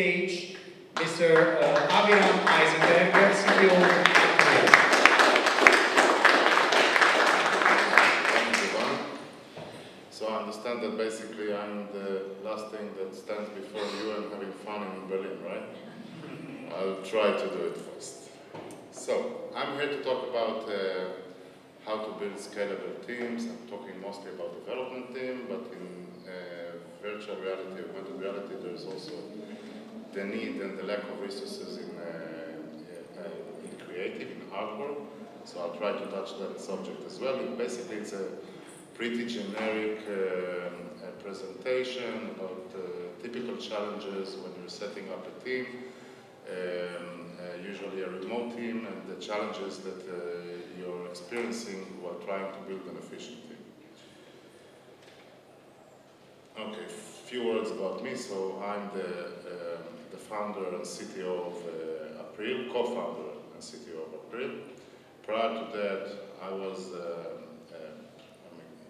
stage Mr. Aviram Eisenberg, CTO of AppReal. So I understand that basically I'm the last thing that stands before you and having fun in Berlin, right? I'll try to do it first. So I'm here to talk about how to build scalable teams. I'm talking mostly about development team, but in virtual reality, augmented reality, there's also the need and the lack of resources in creative, in hardware. So I'll try to touch that subject as well. Basically, it's a pretty generic presentation about typical challenges when you're setting up a team, usually a remote team, and the challenges that you're experiencing while trying to build an efficient team. Okay, a few words about me. So I'm the founder and CTO of AppReal, co-founder and CTO of AppReal. Prior to that, I was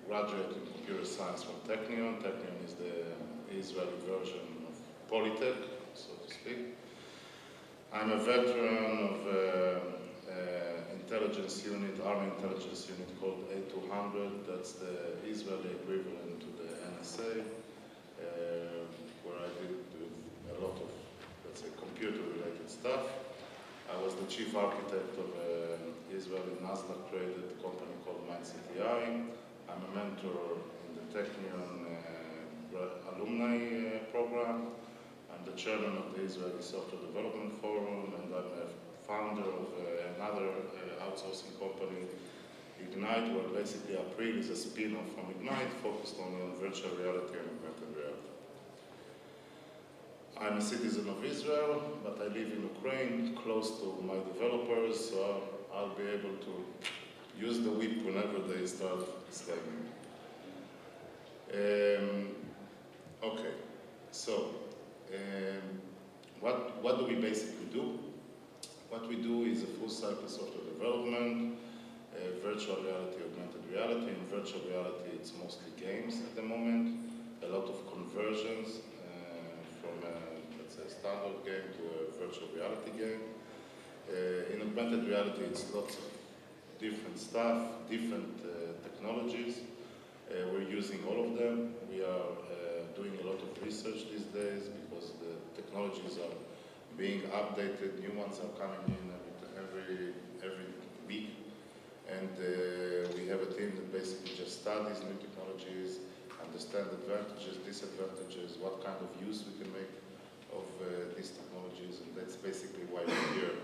graduate in computer science from Technion. Technion is the Israeli version of Polytech, so to speak. I'm a veteran of intelligence unit, army intelligence unit called A200. That's the Israeli equivalent to the NSA, where I did a lot of, let's say, computer-related stuff. I was the chief architect of an Israeli Nasdaq-traded company called MindCTI. I'm a mentor in the Technion alumni program. I'm the chairman of the Israeli Software Development Forum, and I'm a founder of another outsourcing company, Ignite, where basically AppReal is a spin-off from Ignite, focused only on virtual reality and augmented reality. I'm a citizen of Israel, but I live in Ukraine, close to my developers, so I'll be able to use the whip whenever they start scaling. Okay, so what do we basically do? What we do is a full cycle software development, virtual reality, augmented reality. In virtual reality, it's mostly games at the moment, a lot of conversions from let's say, a standard game to a virtual reality game. In augmented reality, it's lots of different stuff, different technologies. We're using all of them. We are doing a lot of research these days because the technologies are being updated. New ones are coming in every week. And we have a team that basically just studies new technologies, understand advantages, disadvantages, what kind of use we can make of these technologies. And that's basically why we're here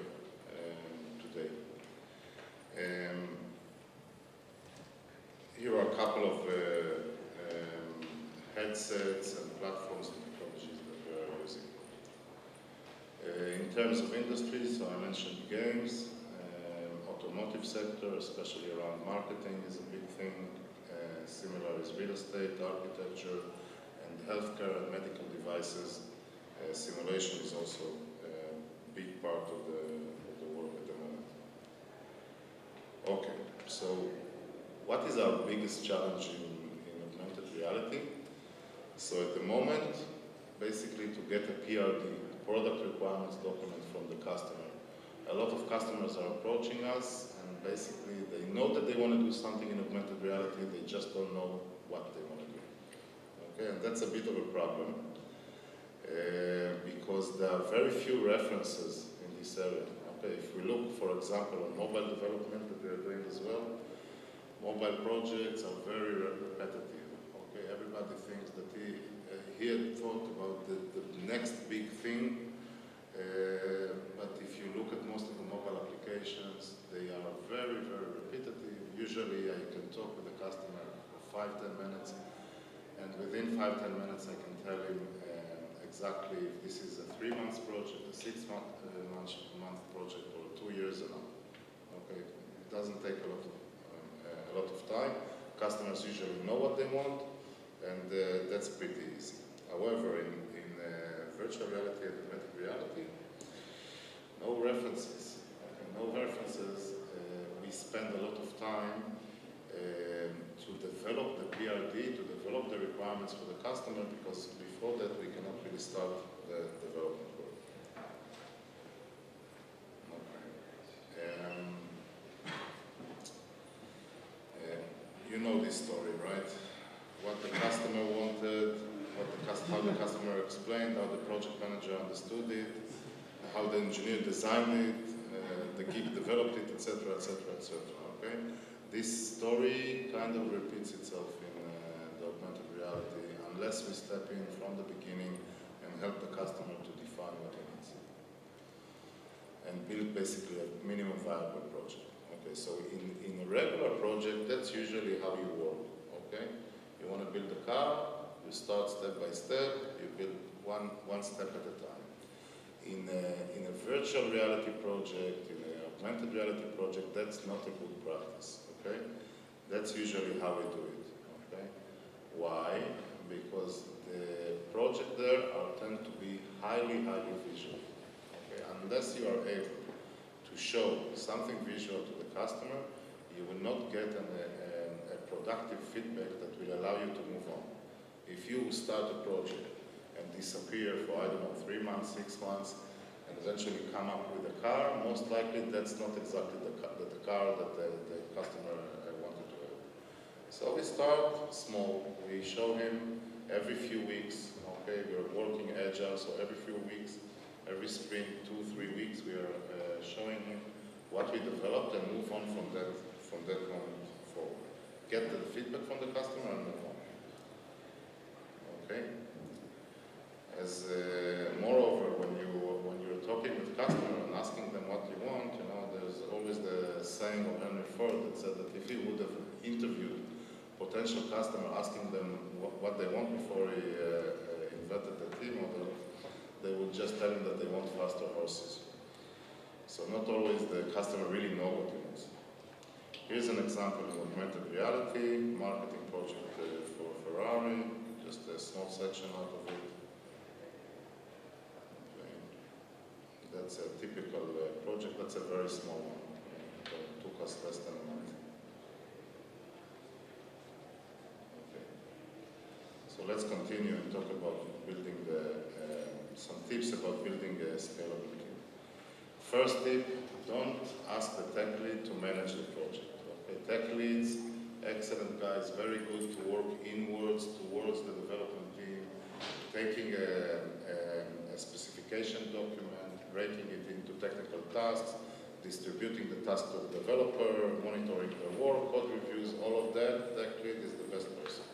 today. Here are a couple of headsets and platforms and technologies that we are using. In terms of industries, so I mentioned games, automotive sector, especially around marketing, is a big thing. Similar is real estate, architecture, and healthcare and medical devices. Simulation is also a big part of the work at the moment. Okay, so what is our biggest challenge in augmented reality? So at the moment, basically to get a PRD, product requirements document from the customer. A lot of customers are approaching us, and basically they know that they want to do something in augmented reality, they just don't know what they want to do. Okay, and that's a bit of a problem, because there are very few references in this area. Okay, if we look, for example, on mobile development that we are doing as well, mobile projects are very repetitive. Okay, everybody thinks that he had thought about the next big thing, but if you look at most of the mobile applications, they are very, very repetitive. Usually I can talk with the customer for 5-10 minutes, and within 5-10 minutes I can tell him exactly if this is a 3-month project, a 6-month project, or 2 years and on. Okay, it doesn't take a lot of time. Customers usually know what they want, and that's pretty easy. However, in virtual reality and augmented reality, no references. Okay, no references. We spend a lot of time to develop the PRD, to develop the requirements for the customer, because before that we cannot really start the development work. You know this story, right? What the customer wanted, how the customer explained, how the project manager understood it, how the engineer designed it, the geek developed it, etc., etc., etc. Okay? This story kind of repeats itself in the augmented reality unless we step in from the beginning and help the customer to define what he needs and build basically a minimum viable project. Okay, so in a regular project, that's usually how you work. Okay, you want to build a car, you start step by step, you build one step at a time. In a virtual reality project, in an augmented reality project, that's not a good practice. Okay, that's usually how we do it. Okay, why? Because the project there tend to be highly visual. Okay, unless you are able to show something visual to the customer, you will not get a productive feedback that will allow you to move on. If you start a project and disappear for, I don't know, 3 months, 6 months, and eventually come up with a car, most likely that's not exactly the car that the customer wanted to have. So we start small. We show him every few weeks. Okay, we're working agile, so every few weeks, every sprint, 2-3 weeks, we are showing him what we developed and move on from that moment forward. Get the feedback from the customer and move on. Okay. As moreover, when you're talking with customer and asking them what you want, you know, there's always the saying of Henry Ford that said that if he would have interviewed potential customer, asking them what they want before he invented the T model, they would just tell him that they want faster horses. So not always the customer really know what he wants. Here's an example of augmented reality, marketing project for Ferrari, just a small section out of it. Okay. That's a typical project, that's a very small one. It took us less than a month. Okay. So let's continue and talk about building some tips about building a scalable team. First tip, don't ask the tech lead to manage the project. Okay? Tech leads, excellent guys, very good to work inwards towards the development team, taking a specification document, breaking it into technical tasks, distributing the task to the developer, monitoring their work, code reviews, all of that. Tech lead is the best person.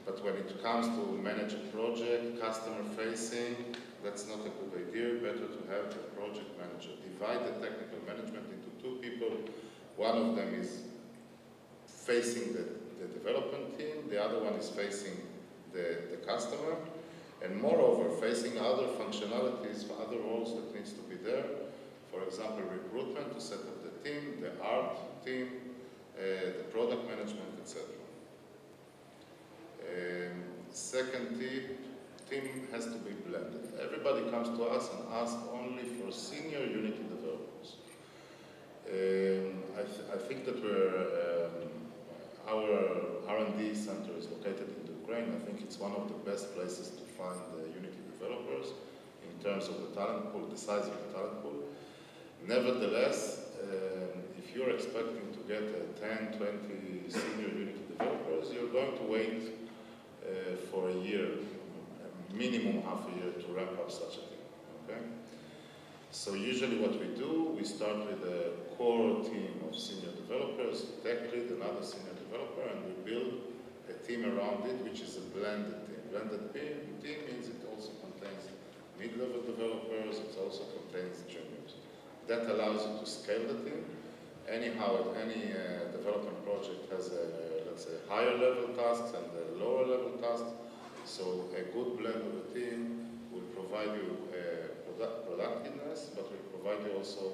But when it comes to manage a project, customer facing, that's not a good idea. Better to have a project manager. Divide the technical management into 2 people. One of them is facing the development team, the other one is facing the customer, and moreover, facing other functionalities, other roles that needs to be there. For example, recruitment to set up the team, the art team, the product management, etc. Second tip, team has to be blended. Everybody comes to us and asks only for senior Unity developers. I think that our R&D center is located in Ukraine. I think it's one of the best places to find Unity developers in terms of the talent pool, the size of the talent pool. Nevertheless, if you're expecting to get 10, 20 senior Unity developers, you're going to wait for a year, minimum half a year to ramp up such a thing, okay? So usually what we do, we start with a core team of senior developers, tech lead, another senior developer, and we build a team around it, which is a blended team. Blended team means it also contains mid-level developers, it also contains juniors. That allows you to scale the team. Anyhow, any development project has let's say, higher level tasks and lower level tasks. So a good blend of a team will provide you productiveness, but will provide you also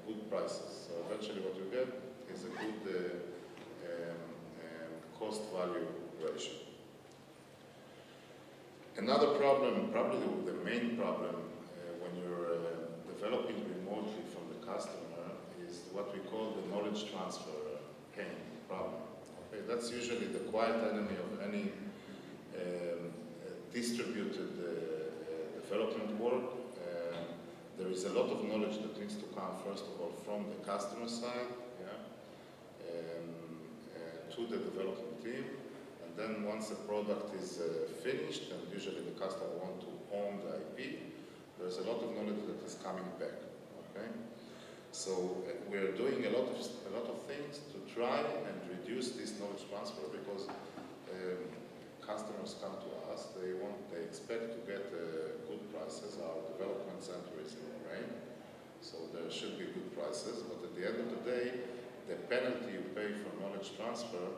good prices. So eventually what you get is a good cost-value ratio. Another problem, probably the main problem when you're developing remotely from the customer is what we call the knowledge transfer pain, problem. Okay, that's usually the quiet enemy of any distributed development work. There is a lot of knowledge that needs to come, first of all, from the customer side, to the development team. And then once a product is finished, and usually the customer wants to own the IP, there's a lot of knowledge that is coming back. Okay? So we're doing a lot of things to try and reduce this knowledge transfer, because customers come to us, they expect to get good prices. Our development center is in Ukraine, so there should be good prices, but at the end of the day, the penalty you pay for knowledge transfer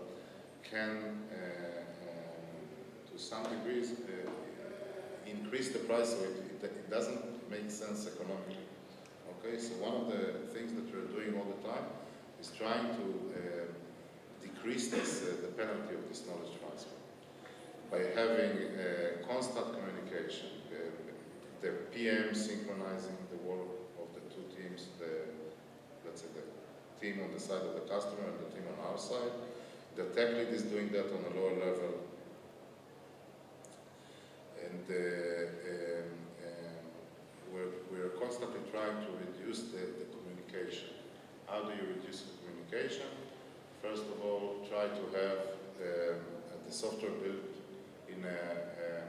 can, to some degrees, increase the price, so it doesn't make sense economically. Okay, so one of the things that we're doing all the time is trying to decrease the penalty of this knowledge transfer by having constant communication, the PM synchronizing the work of the two teams, let's say the team on the side of the customer and the team on our side. The tech lead is doing that on a lower level. And we're constantly trying to reduce the communication. How do you reduce the communication? First of all, try to have the software built in a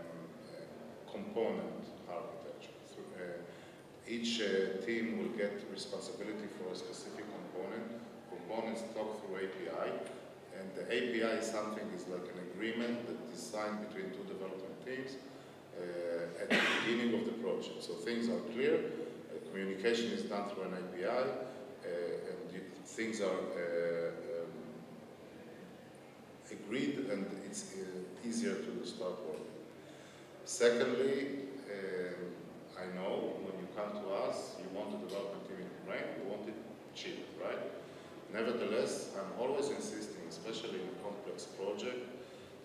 component architecture. Each team will get responsibility for a specific component. Components talk through API, and the API is something is like an agreement that is signed between two development teams at the beginning of the project. So things are clear, communication is done through an API, and things are agreed, and it's easier to start working. Secondly, I know when you come to us, you want a development team in Ukraine, you want it cheap, right? Nevertheless, I'm always insisting, especially in a complex project,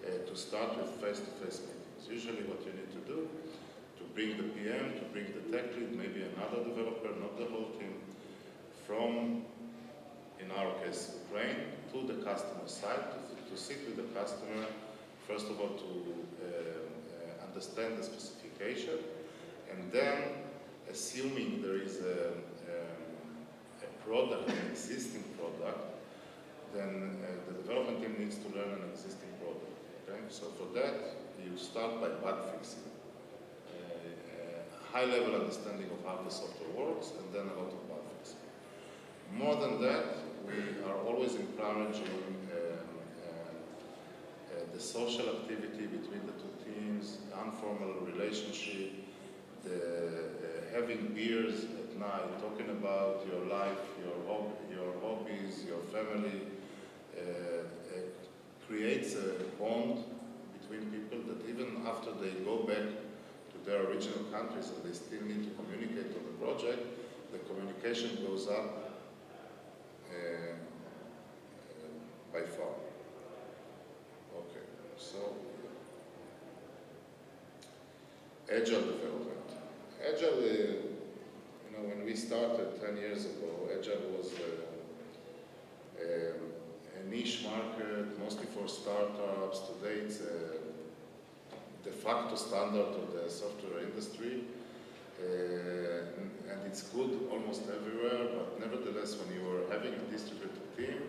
to start with face-to-face meetings. Usually what you need to do, to bring the PM, to bring the tech lead, maybe another developer, not the whole team, from, in our case, Ukraine, to the customer side, to sit with the customer, first of all, to understand the specification, and then, assuming there is a product, an existing product, then the development team needs to learn an existing product. Okay? So for that, you start by bug fixing. High-level understanding of how the software works, and then a lot of bug fixing. More than that, we are always encouraging the social activity between the two teams, informal relationship, having beers at night, talking about your life, your hobbies, your family, creates a bond between people that even after they go back to their original countries and they still need to communicate on the project, the communication goes up by far. Okay, so agile development. Agile, when we started 10 years ago, Agile was a niche market, mostly for startups. Today it's a de facto standard of the software industry, and it's good almost everywhere, but nevertheless, when you are having a distributed team,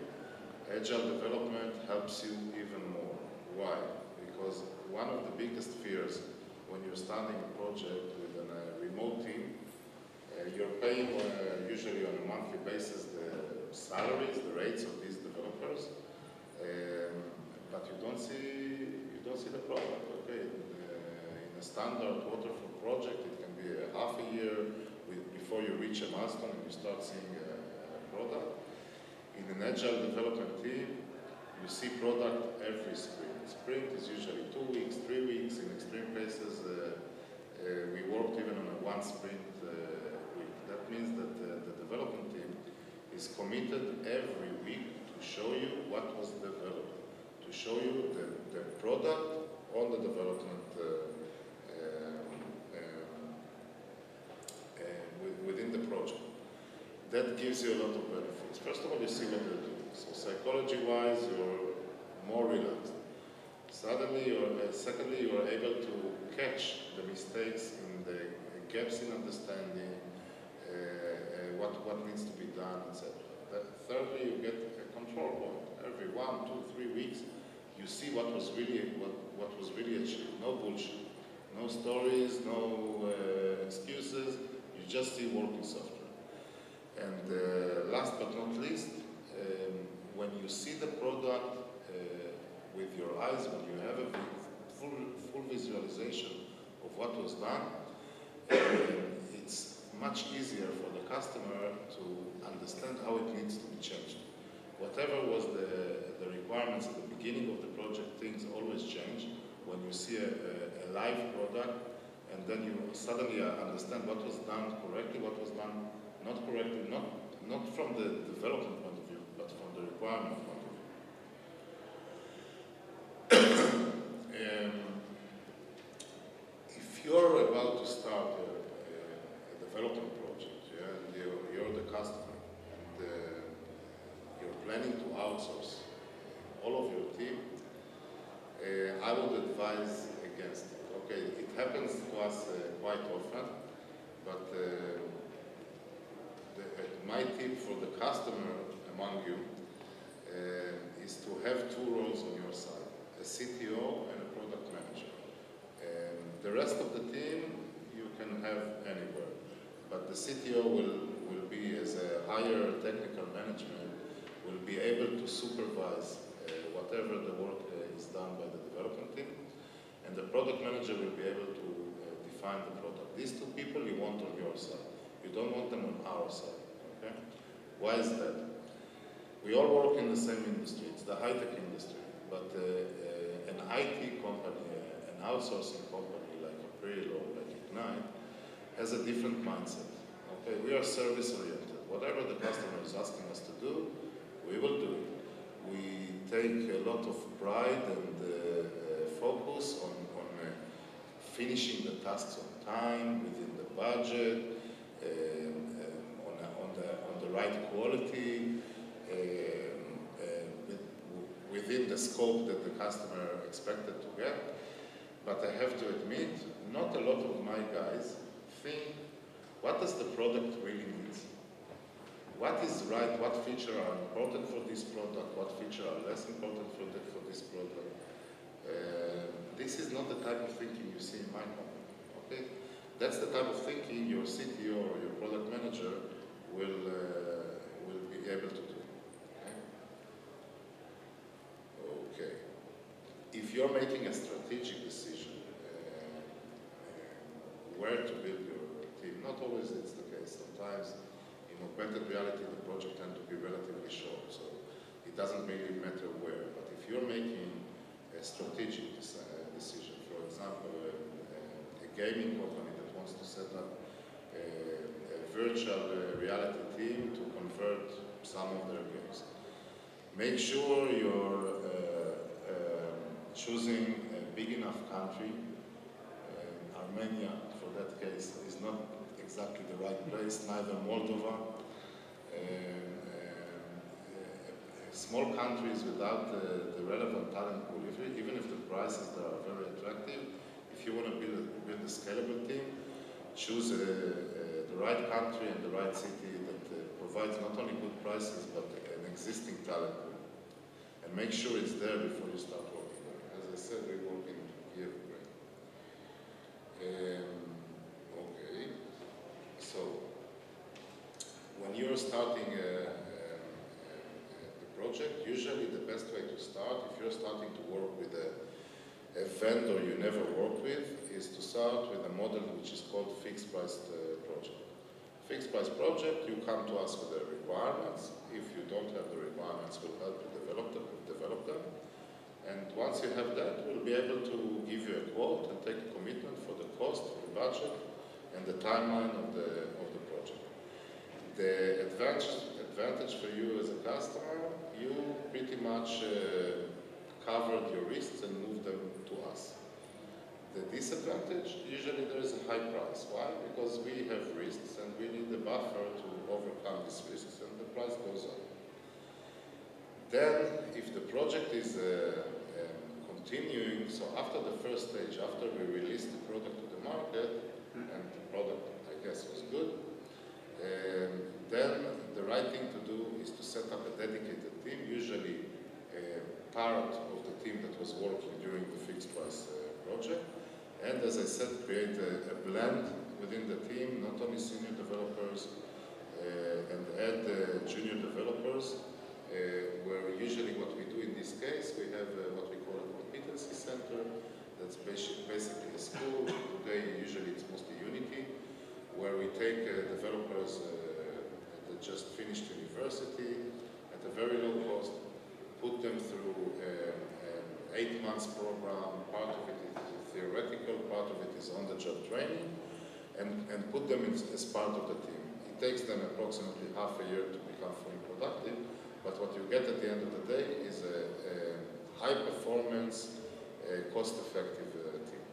Agile development helps you even more. Why? Because one of the biggest fears when you're starting a project with a remote team, you're paying usually on a monthly basis the salaries, the rates of these developers, but you don't see the product. Okay, in a standard waterfall project, it can be a half a year before you reach a milestone and you start seeing a product. In an agile development team, you see product every sprint. Sprint is usually 2 weeks, 3 weeks. In extreme cases, we worked even on a one sprint week. That means that the development team is committed every week to show you what was developed, to show you the product on the development within the project. That gives you a lot of benefits. First of all, you see what they're doing. So psychology-wise, you're more relaxed. Secondly, you are able to catch the mistakes in the gaps in understanding, what needs to be done, etc. Thirdly, you get a control point. Every 1, 2, 3 weeks, you see what was really achieved. No bullshit, no stories, no excuses. You just see working software. And last but not least, when you see the product with your eyes, when you have a full visualization of what was done, it's much easier for the customer to understand how it needs to be changed. Whatever was the requirements at the beginning of the project, things always change. When you see a live product, and then you suddenly understand what was done correctly, what was done not correctly, not from the development point of view, but from the requirement point of view. If you're about to start a development project, yeah, and you're the customer, and you're planning to outsource all of your team, I would advise against it. Okay, it happens to us quite often, but my tip for the customer among you is to have 2 roles on your side, a CTO and a product manager. The rest of the team you can have anywhere, but the CTO will be, as a higher technical management, will be able to supervise whatever the work is done by the development team, and the product manager will be able to define the product. These 2 people you want on your side. You don't want them on our side. Okay? Why is that? We all work in the same industry. It's the high-tech industry, but an IT company, an outsourcing company like AppReal or like Ignite, has a different mindset. Okay? We are service-oriented. Whatever the customer is asking us to do, we will do it. We take a lot of pride and focus on finishing the tasks on time, within the budget, on the right quality, within the scope that the customer expected to get. But I have to admit, not a lot of my guys think, what does the product really need? What is right? What features are important for this product? What features are less important for this product? This is not the type of thinking you see in my company. Okay, that's the type of thinking your CTO or your product manager will be able to do. Okay? Okay. If you're making a strategic decision where to build your team, not always it's the case. Sometimes in augmented reality, the project tends to be relatively short, so it doesn't really matter where. But if you're making a strategic decision, for example, a gaming company that wants to set up a virtual reality team to convert some of their games, make sure you're choosing a big enough country. Armenia, for that case, is not exactly the right place, neither Moldova. Small countries without the relevant talent pool, even if the prices there are very attractive, if you want to build a scalable team, choose the right country and the right city that provides not only good prices but an existing talent pool. And make sure it's there before you start working. As I said, we work in Kiev. Okay. So, when you're starting the project, usually the best way to start, if you're starting to work with a vendor you never worked with, is to start with a model which is called fixed price project. Fixed price project, you come to us with the requirements. If you don't have the requirements, we'll help you develop them. And once you have that, we'll be able to give you a quote and take a commitment for the cost, for the budget, and the timeline of the project. The advantage for you as a customer, you pretty much covered your risks and moved them to us. The disadvantage, usually there is a high price. Why? Because we have risks and we need a buffer to overcome these risks, and the price goes up. Then, if the project is continuing, so after the first stage, after we release the product to the market, and the product, I guess, was good, then the right thing to do is to set up a dedicated team, usually part of the team that was working during the fixed price project. And as I said, create a blend within the team, not only senior developers, and add junior developers, where usually what we do in this case, we have what we call a competency center. That's basically a school. Today, usually it's mostly Unity, where we take developers that just finished university at a very low cost, put them through an 8 months program. Part of it is theoretical, part of it is on-the-job training, and put them as part of the team. It takes them approximately half a year to become fully productive, but what you get at the end of the day is a high-performance, cost-effective team.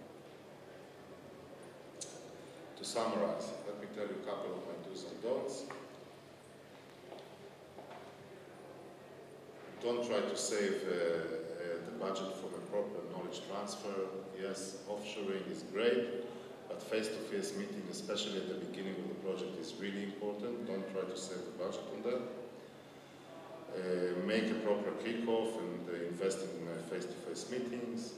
To summarize, let me tell you a couple of my do's and don'ts. Don't try to save the budget from a proper knowledge transfer. Yes, offshoring is great, but face-to-face meeting, especially at the beginning of the project, is really important. Don't try to save the budget on that. Make a proper kickoff and invest in face-to-face meetings.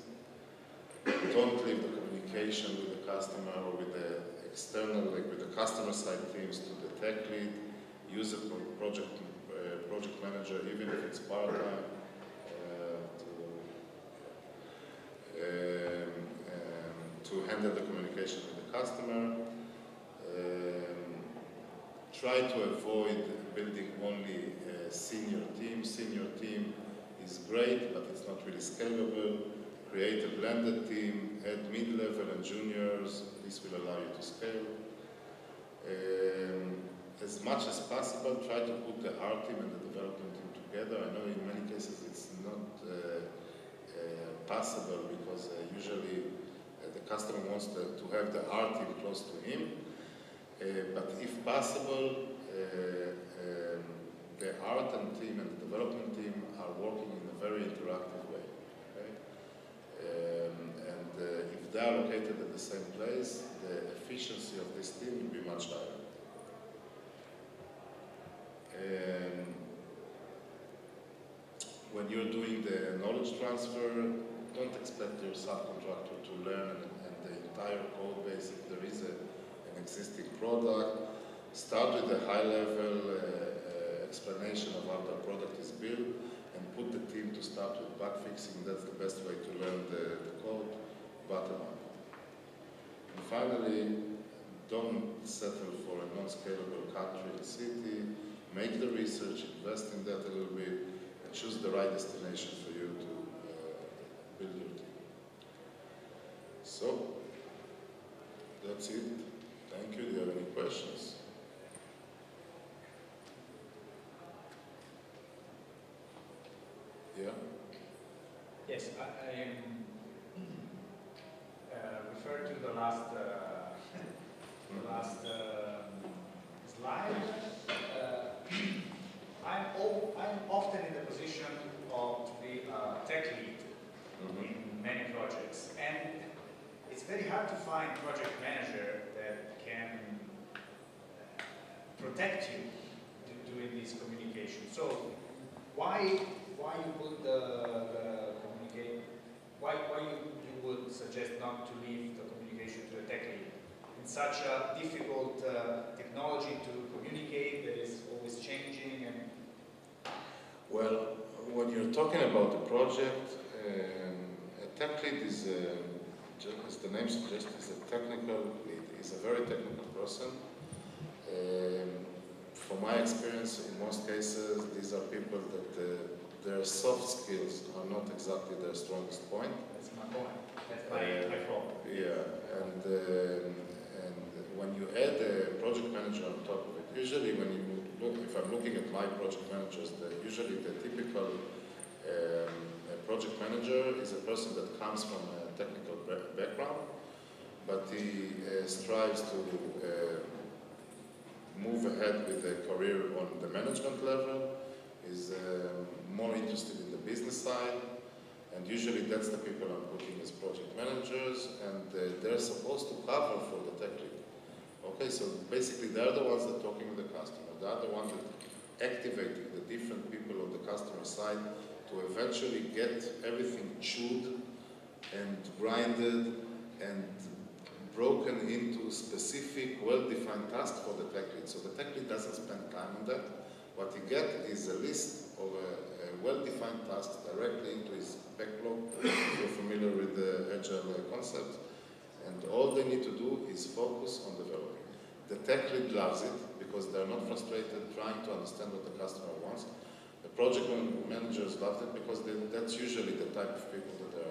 Don't leave the communication with the customer or with the external, like with the customer side teams, to the tech lead. Use a project manager, even if it's part-time, to handle the communication with the customer. Try to avoid building only a senior team. Senior team is great, but it's not really scalable. Create a blended team, add mid-level and juniors. This will allow you to scale. As much as possible, try to put the art team and the development team together. I know in many cases it's not possible because usually the customer wants to have the art team close to him. But if possible, the art team and the development team are working in a very interactive way. Okay? If they are located at the same place, the efficiency of this team will be much higher. When you're doing the knowledge transfer, don't expect your subcontractor to learn and the entire code base. If there is an existing product, start with a high-level explanation of how the product is built, and put the team to start with bug fixing. That's the best way to learn the code bottom up. And finally, don't settle for a non-scalable country and city. Make the research, invest in that a little bit, and choose the right destination for you to build your team. So, that's it. Thank you. Do you have any questions? Yeah? Yes, I refer to the last slide. I'm often in the position of to be a tech lead in many projects, and it's very hard to find a project manager that can protect you doing this communication. So why you would communicate? Why you would suggest not to leave the communication to a tech lead in such a difficult technology to communicate that is always changing? And well, when you're talking about the project, a tech lead is, as the name suggests, is a technical lead. He's a very technical person. From my experience, in most cases, these are people that their soft skills are not exactly their strongest point. that's my point. That's my problem. Yeah, and when you add a project manager on top of it, usually when you look, if I'm looking at my project managers, usually the typical project manager is a person that comes from a technical background, but he strives to move ahead with a career on the management level. is more interested in the business side, and usually that's the people I'm putting as project managers, and they're supposed to cover for the tech lead. Okay, so basically they're the ones that are talking with the customer, they're the ones that activating the different people on the customer side to eventually get everything chewed and grinded and broken into specific, well-defined tasks for the tech lead. So the tech lead doesn't spend time on that. What he gets is a list of a well-defined tasks directly into his backlog, if you're familiar with the agile concept, and all they need to do is focus on developing. The tech lead loves it because they're not frustrated trying to understand what the customer wants. The project managers love it because that's usually the type of people that